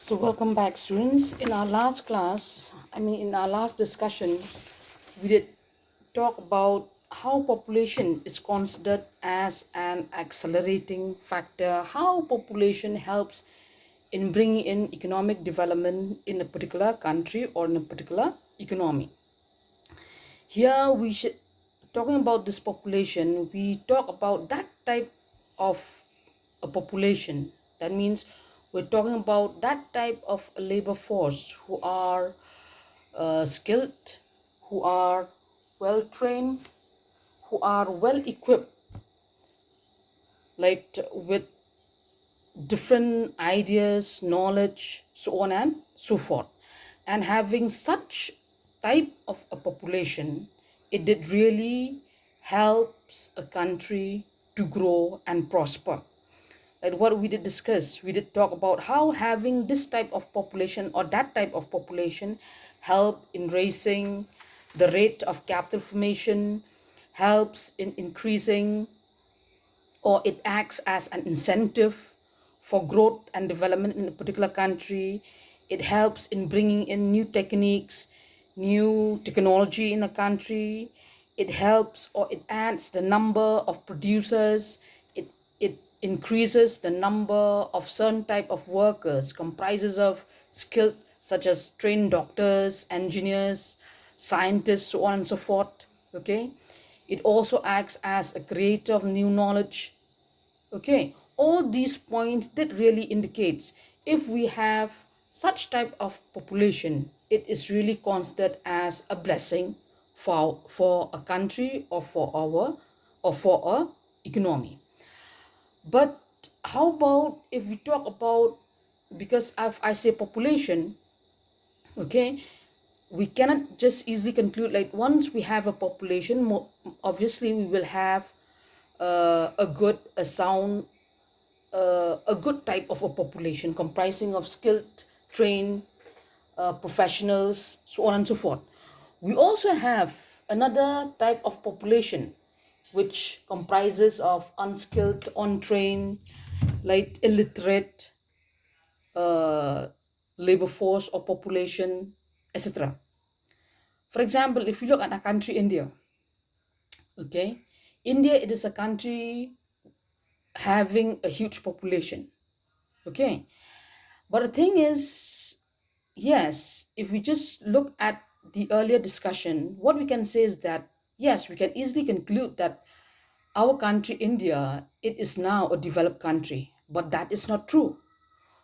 So welcome back, students. In our last class, in our last discussion, we did talk about how population is considered as an accelerating factor, how population helps in bringing in economic development in a particular country or in a particular economy. Here we should talking about this population, we talk about that type of a population. That means we're talking about that type of a labor force who are skilled, who are well trained, who are well equipped, like with different ideas, knowledge, so on and so forth. And having such type of a population, it did really helps a country to grow and prosper. Like what we did discuss, we did talk about how having this type of population or that type of population help in raising the rate of capital formation, helps in increasing, or it acts as an incentive for growth and development in a particular country. It helps in bringing in new techniques, new technology in a country. It helps or it adds the number of producers. It increases the number of certain type of workers comprises of skilled such as trained doctors, engineers, scientists, so on and so forth. Okay, it also acts as a creator of new knowledge. Okay, all these points that really indicates if we have such type of population, it is really considered as a blessing for a country or for a economy. But how about if we talk about, because if I say population, okay, we cannot just easily conclude like once we have a population, obviously we will have a good, a sound, a good type of a population comprising of skilled, trained professionals, so on and so forth. We also have another type of population which comprises of unskilled, untrained, like illiterate uh, labor force or population, etc. For example, if you look at a country, India, okay, India, it is a country having a huge population, okay. But the thing is, yes, if we just look at the earlier discussion, what we can say is that yes, we can easily conclude that our country, India, it is now a developed country. But that is not true.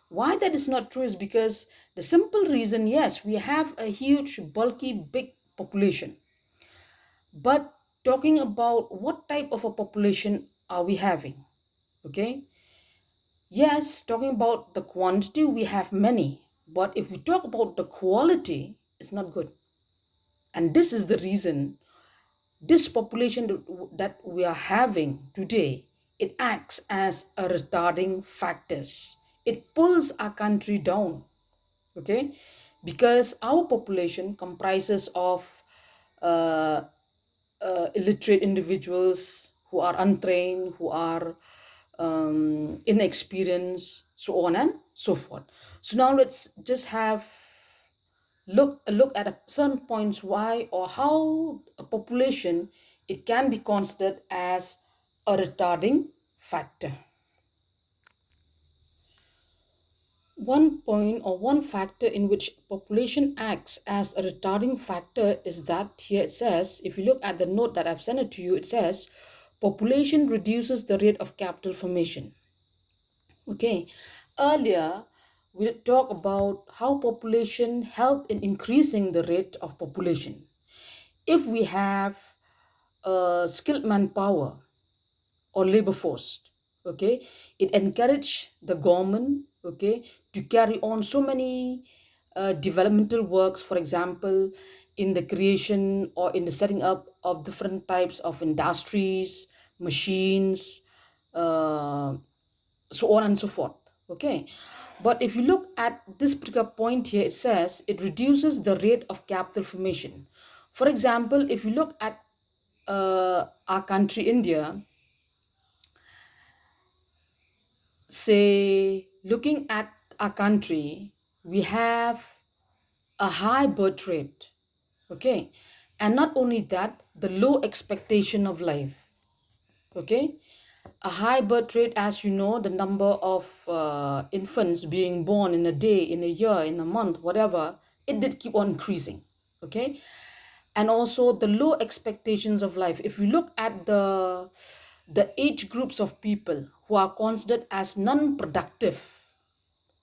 Why that is not true is because the simple reason, yes, we have a huge, bulky, big population. But talking about what type of a population are we having? Okay. Yes, talking about the quantity, we have many. But if we talk about the quality, it's not good. And this is the reason this population that we are having today, it acts as a retarding factors. It pulls our country down, okay? Because our population comprises of uh, illiterate individuals who are untrained, who are inexperienced, so on and so forth. So now let's just have look at a certain points why or how a population it can be considered as a retarding factor. One point or one factor in which population acts as a retarding factor is that here it says, if you look at the note that I've sent it to you, it says population reduces the rate of capital formation. Okay, earlier we did talk about how population help in increasing the rate of population. If we have skilled manpower or labor force, okay, it encourage the government, okay, to carry on so many developmental works, for example, in the creation or in the setting up of different types of industries, machines, uh, so on and so forth, okay. But if you look at this particular point here, it says it reduces the rate of capital formation. For example, if you look at our country, India, say looking at our country, we have a high birth rate. Okay, and not only that, the low expectation of life. Okay, a high birth rate, as you know, the number of infants being born in a day, in a year, in a month, whatever, it did keep on increasing. Okay, and also the low expectations of life. If we look at the age groups of people who are considered as non-productive,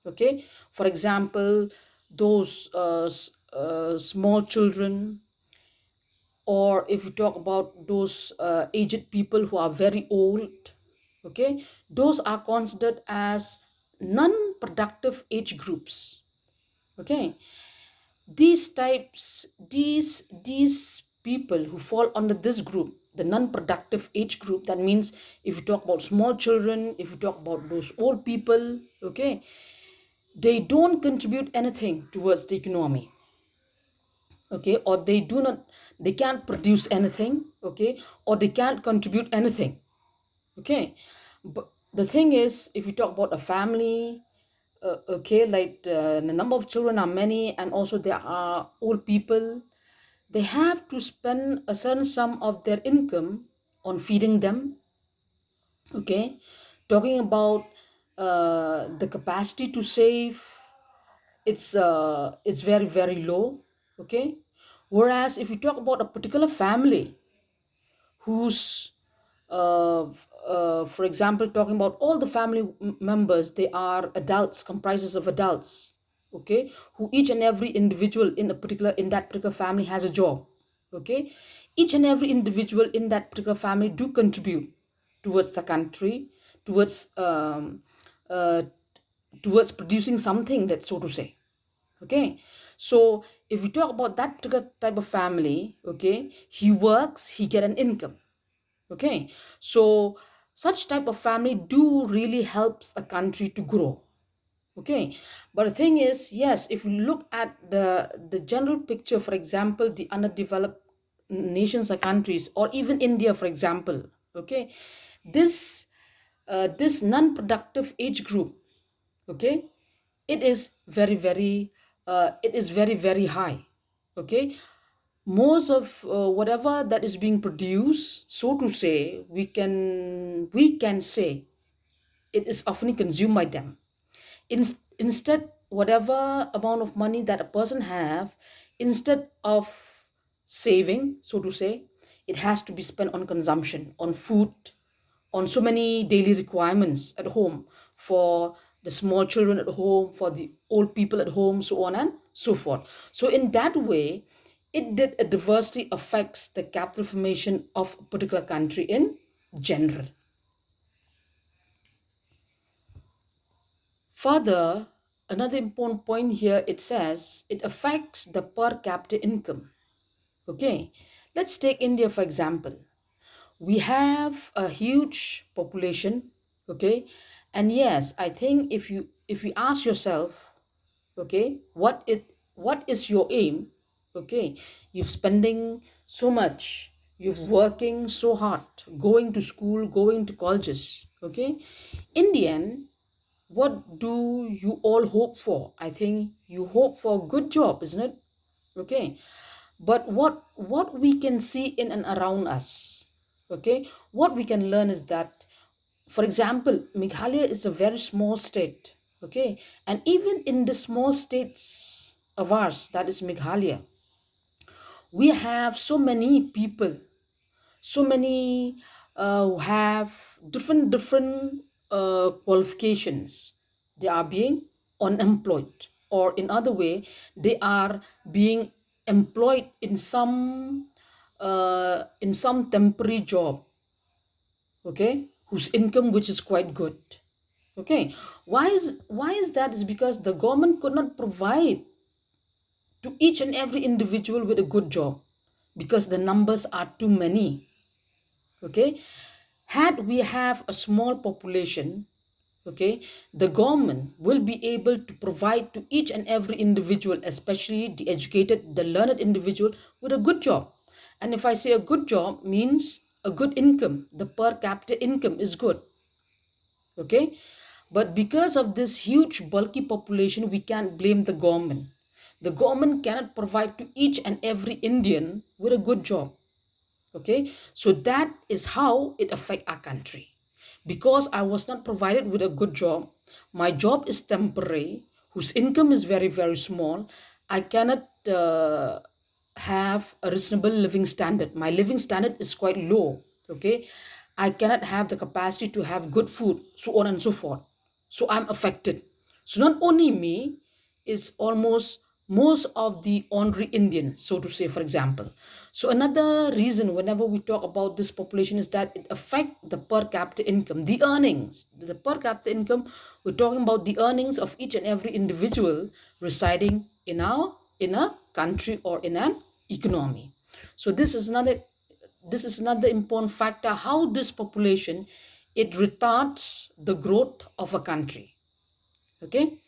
okay, for example, those small children, or if you talk about those aged people who are very old, okay, those are considered as non-productive age groups. Okay, these people who fall under this group, the non-productive age group, that means if you talk about small children, if you talk about those old people, okay, they don't contribute anything towards the economy. Okay, or they can't produce anything. Okay, or they can't contribute anything. Okay, but the thing is, if you talk about a family, okay, like the number of children are many, and also there are old people, they have to spend a certain sum of their income on feeding them. Okay, talking about the capacity to save, it's very very low. Okay, whereas if you talk about a particular family who's for example, talking about all the family members, they are adults, comprises of adults, okay, who each and every individual in that particular family has a job. Okay, each and every individual in that particular family do contribute towards the country, towards uh, towards producing something, that so to say. Okay, so if we talk about that particular type of family, okay, he works, he get an income. Okay, so such type of family do really helps a country to grow. Okay, but the thing is, yes, if we look at the general picture, for example, the underdeveloped nations or countries, or even India, for example, okay, this this non-productive age group, okay, it is very very it is very very high. Okay, most of whatever that is being produced, so to say, we can say it is often consumed by them. Instead, whatever amount of money that a person have, instead of saving, so to say, it has to be spent on consumption, on food, on so many daily requirements at home, for the small children at home, for the old people at home, so on and so forth. So in that way, it did adversely affects the capital formation of a particular country in general. Further, another important point here, it says it affects the per capita income. Okay, let's take India for example. We have a huge population. Okay, and yes, I think if you ask yourself, okay, what is your aim? Okay, you're spending so much, you're working so hard, going to school, going to colleges. Okay, Indian, what do you all hope for? I think you hope for a good job, isn't it? Okay, but what we can see in and around us, okay, what we can learn is that, for example, Meghalaya is a very small state. Okay, and even in the small states of ours, that is Meghalaya, we have so many people, so many who have different qualifications. They are being unemployed, or in other way, they are being employed in some temporary job, okay, whose income which is quite good. Okay, why is that? Is because the government could not provide to each and every individual with a good job, because the numbers are too many. Okay, had we have a small population, okay, the government will be able to provide to each and every individual, especially the educated, the learned individual, with a good job. And if I say a good job, means a good income, the per capita income is good. Okay, But because of this huge bulky population, we can't blame the government. The government cannot provide to each and every Indian with a good job. Okay, so that is how it affect our country. Because I was not provided with a good job, my job is temporary, whose income is very very small. I cannot have a reasonable living standard. My living standard is quite low. Okay, I cannot have the capacity to have good food, so on and so forth. So I'm affected. So not only me, is almost most of the ornery Indian, so to say, for example. So another reason whenever we talk about this population is that it affects the per capita income, the earnings. The per capita income, we're talking about the earnings of each and every individual residing in a country or in an economy. So this is another important factor, how this population, it retards the growth of a country. Okay,